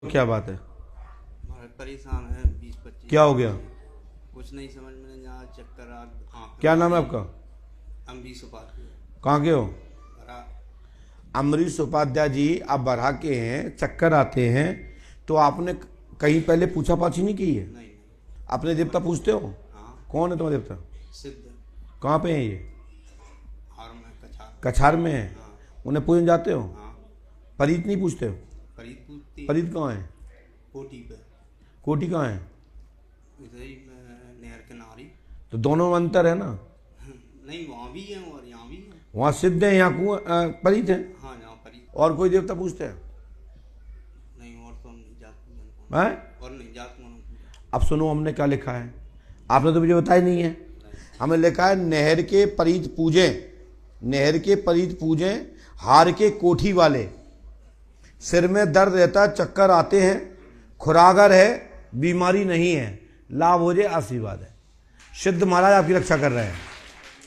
क्या बात है? परेशान है 20-25। क्या हो गया? कुछ नहीं समझ में नहीं आया, चक्कर आँख। क्या नाम है आपका? अम्बरीश उपाध्याय। कहाँ के हो? बड़ा अमरीश उपाध्याय जी, आप बरहा के हैं, चक्कर आते हैं, तो आपने कहीं पहले पूछा पाछी नहीं की है? नहीं। अपने देवता पूछते हो? हाँ। कौन है तुम्हारा देवता? सिद्ध कहाँ पे है ये? हार में कछार। कछार में है। हाँ। उन्हें पूजन जाते हो? हाँ। परीत नहीं पूछते हो? परीत पूछती। परीत कहाँ है? कोटी पे। कोटी कहाँ है? इधर ही नहर किनारी। तो दोनों में अंतर है ना? नहीं, वहाँ भी है और यहाँ भी है। वहाँ सिद्ध है, यहाँ कुआं परीत है। हाँ, यहाँ परीत। और कोई देवता पूछते हैं? नहीं, और तो नहीं जात हैं? और नहीं जात मानो। अब सुनो हमने क्या लिखा है, आपने तो मुझे बताया नहीं है। हमें लिखा है नहर के परीत पूजें, नहर के परीत पूजें, हार के कोठी वाले, सिर में दर्द रहता, चक्कर आते हैं, खुरागर है, बीमारी नहीं है, लाभ हो जाए आशीर्वाद है। सिद्ध महाराज आपकी रक्षा कर रहे हैं।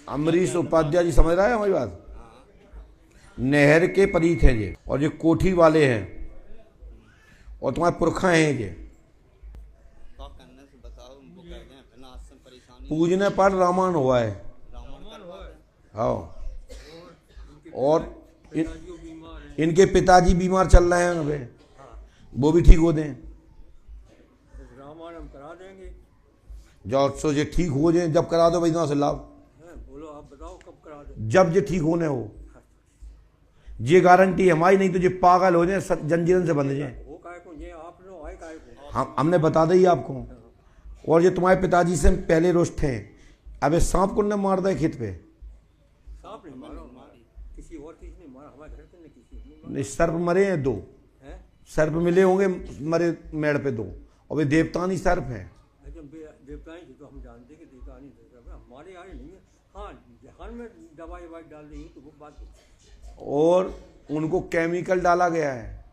अमरीश उपाध्याय जी, समझ रहा है हमारी बात? नहर के परीत हैं ये, और ये कोठी वाले हैं, और तुम्हारे पुरखा हैं ये। करने से बताओ, उनको कर दें बिना आज से परेशानी। पूजने पर रामायण हुआ है। हाँ, और इनके पिताजी बीमार चल रहे हैं अबे, वो भी ठीक हो दें। रामायण हम करा देंगे। जाओ सो ये ठीक हो जाए, जब करा दो भाई से लाभ। बोलो, आप बताओ कब करा दो। जब ये ठीक होने हो, ये गारंटी हमारी, नहीं तो ये पागल हो जाए, जंजीरन से बंध जाए। वो काय को ये आप लोग आए काय को। हमने बता दी आपको। और ये तुम्हारे पिताजी से पहले रुष्ट हैं। अबे सांप को न मार दे खेत पे। सांप नहीं मारो, किसी और चीज नहीं मारा, हमारे घर पे नहीं किसी नहीं, सर्प मरे हैं दो, है। सर्प मिले होंगे मरे मेड़ पे दो, और वे देवतानी सर्प हैं। देवताएं तो हम जानते हैं कि देवता नहीं, हमारे यहाँ नहीं है। हाँ, जहान में दवाई ववाई डाल दी तो वो बात, और उनको केमिकल डाला गया है।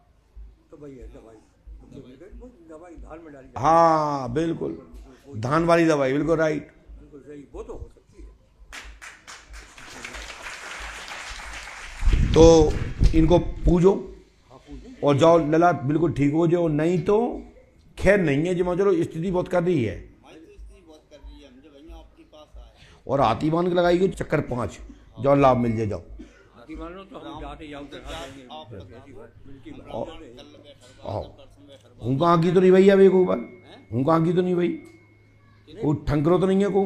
तो भाई है दवाई धान में डाली। हाँ बिल्कुल, धान वाली दवाई, बिल्कुल राइट। बिल्कुल सही, वो तो हो सकती है। तो इनको पूजो और जाओ, लला बिल्कुल ठीक हो जाओ। नहीं तो खैर नहीं है जी, मान चलो स्थिति बहुत कर रही है, और हाथी बांध के लगाई गई चक्कर 5, जाओ लाभ मिल जाए। जाओ मान लो तो हम जाते जाओ हूँ कहाँ की तो नहीं भैया, अभी को बार हूँ कहाँ की तो नहीं भाई, कोई ठंकरो तो नहीं है को?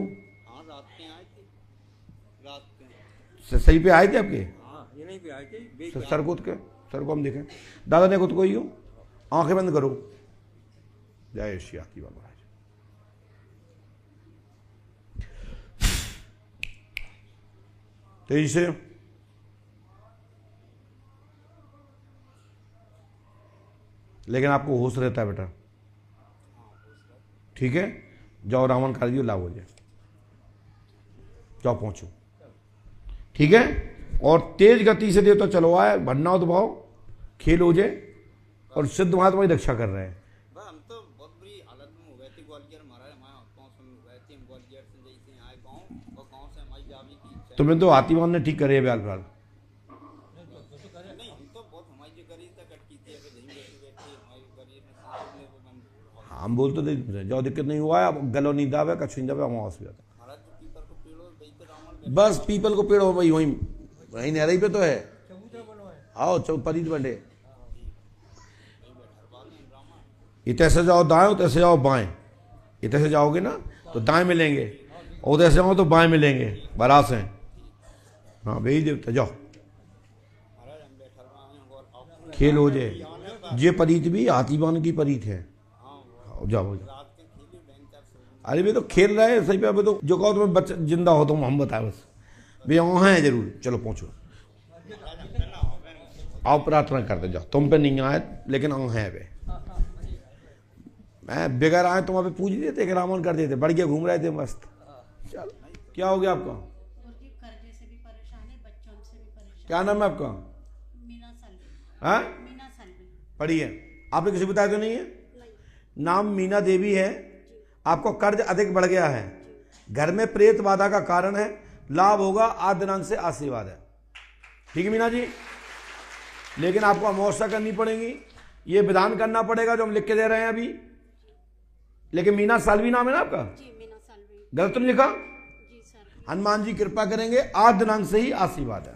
सही पे आए थे आपके? ये नहीं पे आए थे सर को हम देखें। दादा ने खुद को ही हो, आंखें बंद करो। जय श्री आती बाबा। तेजी से लेकिन आपको होश रहता है बेटा, ठीक है? जाओ रावण कर दियो, लाभ हो जाए। जाओ पहुंचो, ठीक है? और तेज गति से देवता चलो आए, भरना हो तो भाव, खेल हो जाए, और सिद्ध वहां तुम्हारी रक्षा कर रहे हैं। हम तो बहुत बुरी हालत में हो गए थे ग्वालियर महाराज, हमारे गाँव से गए थे, ग्वालियर से जैसे आए गाँव, और गाँव से हमारी जावी की। तुम्हें तो हाथीवान ने ठीक करे है ब्याल फिलहाल। नहीं, हम तो बहुत हमारी जो गरीब तक अटकी थी, अगर नहीं बैठे हमारी गरीब में सांस ले वो बंद। हम बोल तो दे, जाओ दिक्कत नहीं हुआ है, अब गलो नहीं दावे, कछु नहीं दावे, अमावस भी जाता। महाराज जो पीपल को पेड़ हो वही पे रावण बस पीपल को पेड़ हो भाई, वहीं नहराई पे तो है। आओ चौपरीत बंडे, इधर से जाओ दाएं, उधर से जाओ बाएं। इधर से जाओगे ना तो दाएं मिलेंगे, और उधर से जाओ तो बाएं मिलेंगे, बरास हैं। हाँ वही देवता, जाओ खेल हो जाए। ये परीत भी हाथीवान की परीत है। जाओ जाओ। अरे वे तो खेल रहे हैं सही पे, अभी तो जो कहो तुम्हें बच्चा जिंदा हो तुम हम बताए बस, वे वहाँ हैं जरूर। चलो पहुँचो, आओ प्रार्थना करते जाओ। तुम पे नहीं आए लेकिन हैं वे, मैं बगैर आए तुम वहाँ पे पूछ देते कि रावण कर देते, बढ़ गया घूम रहे थे मस्त। चलो क्या हो गया आपका? कर्जे से भी परेशान है, बच्चों से भी परेशान। क्या नाम है आपका? मीना सालवी। हाँ मीना सालवी। पढ़ी है आपने, किसी बताया तो नहीं है? नाम मीना देवी है। आपको कर्ज अधिक बढ़ गया है, घर में प्रेत बाधा का कारण है, लाभ होगा, 8 दिनांक से आशीर्वाद है। ठीक है मीना जी? लेकिन आपको अमावस्या करनी पड़ेगी, ये विधान करना पड़ेगा जो हम लिख के दे रहे हैं अभी। लेकिन मीना साल्वी नाम है ना आपका? जी मीना साल्वी। गलत तो नहीं लिखा? जी सर। हनुमान जी कृपा करेंगे, 8 दिनांक से ही आशीर्वाद है।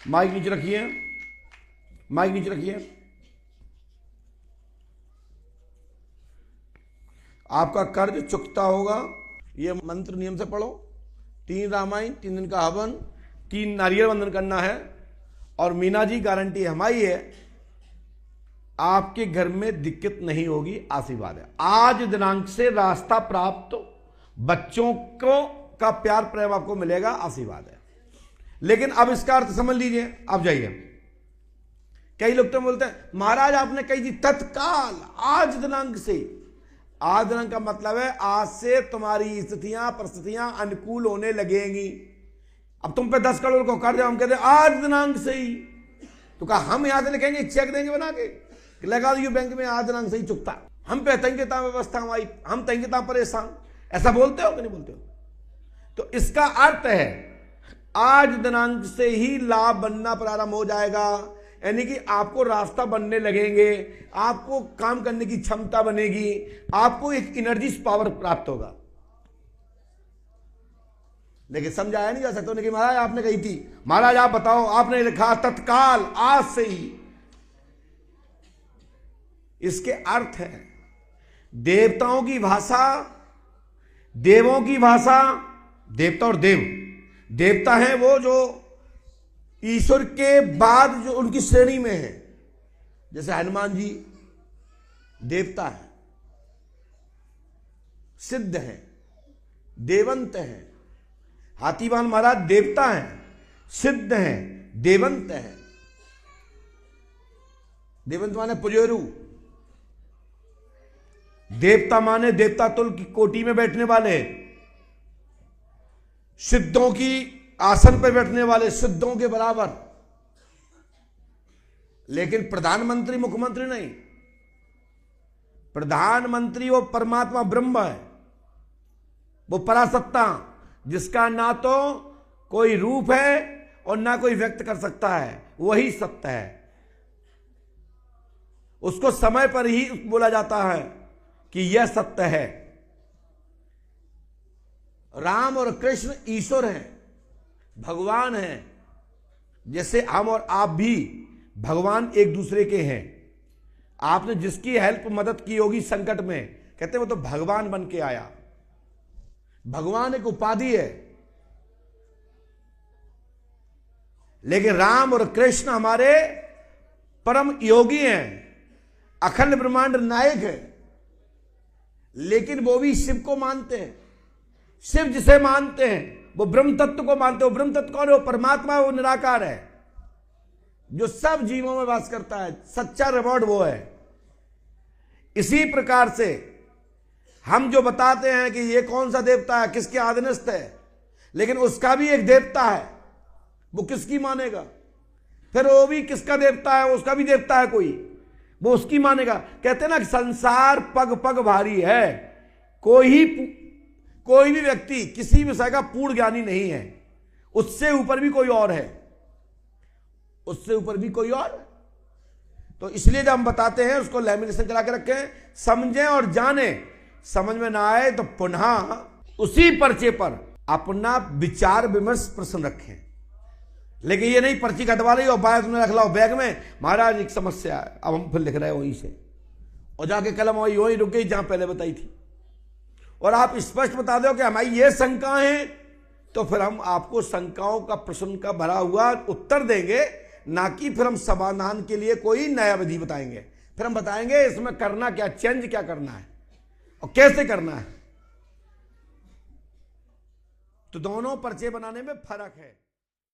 माइक नीचे रखिए, माइक नीचे रखिए। आपका कर्ज चुकता होगा। ये मंत्र नियम से पढ़ो। 3 रामायण, 3 दिन का हवन, 3 नारियल बंधन करना है। और मीना जी गारंटी हमारी है, आपके घर में दिक्कत नहीं होगी, आशीर्वाद है। आज दिनांक से रास्ता प्राप्त, बच्चों को का प्यार प्रेम आपको मिलेगा, आशीर्वाद है। लेकिन अब इसका अर्थ समझ लीजिए। अब जाइए, कई लोग तो बोलते हैं महाराज आपने कही थी तत्काल, आज दिनांक से। आज दिनांक का मतलब है आज से तुम्हारी स्थितियां परिस्थितियां अनुकूल होने लगेंगी। अब तुम पे 10 करोड़ को कर्ज, हम कहते हैं आज दिनांक से ही। तो कहा हम यहां से लिखेंगे, चेक देंगे बना के, लगा दियो बैंक में, आज दिनांक से ही चुकता। हम पे तंगिता व्यवस्था हमारी, हम तंगिता परेशान, ऐसा बोलते हो कि नहीं बोलते हो? तो इसका अर्थ है आज दिनांक से ही लाभ बनना प्रारंभ हो जाएगा। यानी कि आपको रास्ता बनने लगेंगे, आपको काम करने की क्षमता बनेगी, आपको एक एनर्जी पावर प्राप्त होगा। लेकिन समझाया नहीं जा सकता कि महाराज आपने कही थी, महाराज आप बताओ, आपने लिखा तत्काल, आज से ही। इसके अर्थ है देवताओं की भाषा, देवों की भाषा। देवता और देवता है वो जो ईश्वर के बाद जो उनकी श्रेणी में है। जैसे हनुमान जी देवता है, सिद्ध है, देवंत है। हाथीवान महाराज देवता हैं, सिद्ध हैं, देवंत हैं। देवंत माने पुजेरू, देवता माने देवता तुल की कोटि में बैठने वाले, सिद्धों की आसन पर बैठने वाले, सिद्धों के बराबर। लेकिन प्रधानमंत्री मुख्यमंत्री नहीं, प्रधानमंत्री वो परमात्मा ब्रह्म है, वो परासत्ता, जिसका ना तो कोई रूप है और ना कोई व्यक्त कर सकता है, वही सत्य है। उसको समय पर ही बोला जाता है कि यह सत्य है। राम और कृष्ण ईश्वर हैं, भगवान हैं। जैसे हम और आप भी भगवान एक दूसरे के हैं। आपने जिसकी हेल्प मदद की होगी संकट में, कहते वो तो भगवान बन के आया। भगवान एक उपाधि है, लेकिन राम और कृष्ण हमारे परम योगी हैं, अखंड ब्रह्मांड नायक है। लेकिन वो भी शिव को मानते हैं। शिव जिसे मानते हैं वो ब्रह्म तत्व को मानते हो। ब्रह्म तत्व कौन है? वो परमात्मा, वो निराकार है जो सब जीवों में वास करता है। सच्चा रिवॉर्ड वो है। इसी प्रकार से हम जो बताते हैं कि ये कौन सा देवता है, किसके आधीनस्थ है, लेकिन उसका भी एक देवता है, वो किसकी मानेगा? फिर वो भी किसका देवता है, उसका भी देवता है कोई, वो उसकी मानेगा। कहते हैं ना कि संसार पग पग भारी है। कोई भी व्यक्ति किसी विषय का पूर्ण ज्ञानी नहीं है। उससे ऊपर भी कोई और है, उससे ऊपर भी कोई और। तो इसलिए जब हम बताते हैं उसको लैमिनेशन करा के रखें, समझें और जानें। समझ में ना आए तो पुनः उसी पर्चे पर अपना विचार विमर्श प्रश्न रखें। लेकिन ये नहीं पर्ची कटवा ली और बाय तुमने रख लो बैग में, महाराज एक समस्या है, अब हम फिर लिख रहे हैं वहीं से, और जाके कलम वही रुक गई जहां पहले बताई थी। और आप स्पष्ट बता दो कि हमारी ये शंका है, तो फिर हम आपको शंकाओं का प्रश्न का भरा हुआ उत्तर देंगे, ना कि फिर हम समाधान के लिए कोई नया विधि बताएंगे। फिर हम बताएंगे इसमें करना क्या, चेंज क्या करना है और कैसे करना है। तो दोनों पर्चे बनाने में फर्क है।